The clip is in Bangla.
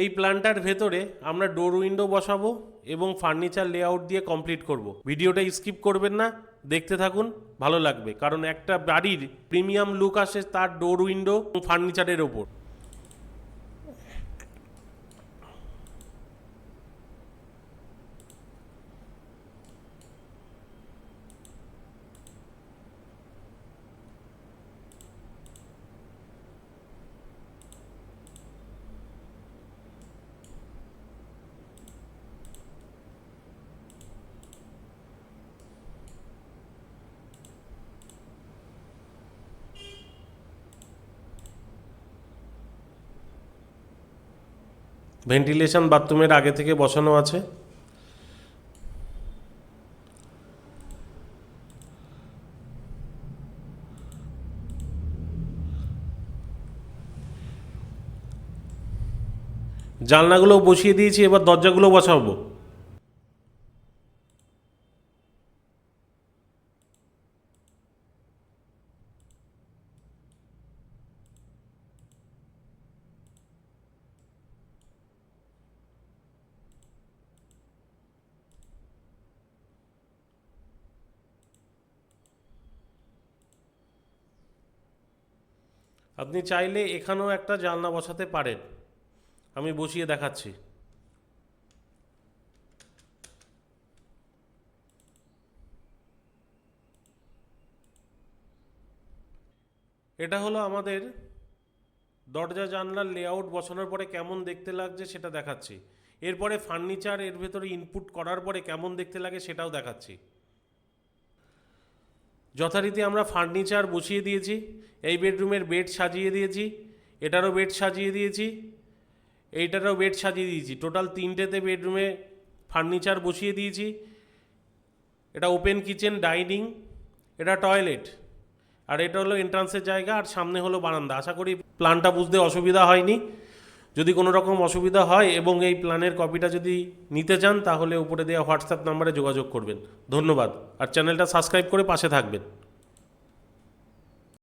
এই প্ল্যানটার ভেতরে আমরা ডোর উইন্ডো বসাবো এবং ফার্নিচার লেআউট দিয়ে কমপ্লিট করব। ভিডিওটা স্কিপ করবেন না, দেখতে থাকুন, ভালো লাগবে। কারণ একটা বাড়ির প্রিমিয়াম লুক আসে তার ডোর উইন্ডো ফার্নিচারের ওপর। ভেন্টিলেশন বাথরুমের আগে থেকে বসানো আছে। জানলাগুলো বসিয়ে দিয়েছি, এবার দরজাগুলো বসাবো। আপনি চাইলে এখানেও একটা জানলা বসাতে পারেন, আমি বসিয়ে দেখাচ্ছি। এটা হলো আমাদের দরজা জানলার লেআউট বসানোর পরে কেমন দেখতে লাগছে সেটা দেখাচ্ছি। এরপরে ফার্নিচার এর ভেতরে ইনপুট করার পরে কেমন দেখতে লাগে সেটাও দেখাচ্ছি। যথারীতি আমরা ফার্নিচার বসিয়ে দিয়েছি, এই বেডরুমের বেড সাজিয়ে দিয়েছি, এটারও বেড সাজিয়ে দিয়েছি, এইটারও বেড সাজিয়ে দিয়েছি। টোটাল 3টেতে বেডরুমে ফার্নিচার বসিয়ে দিয়েছি। এটা ওপেন কিচেন, ডাইনিং, এটা টয়লেট, আর এটা হলো এন্ট্রান্সের জায়গা, আর সামনে হলো বারান্দা। আশা করি প্ল্যানটা বুঝতে অসুবিধা হয়নি। যদি কোনো রকম অসুবিধা হয় এবং এই প্ল্যানের কপিটা যদি নিতে চান তাহলে উপরে দেওয়া হোয়াটসঅ্যাপ নাম্বারে যোগাযোগ করবেন। ধন্যবাদ, আর চ্যানেলটা সাবস্ক্রাইব করে পাশে থাকবেন।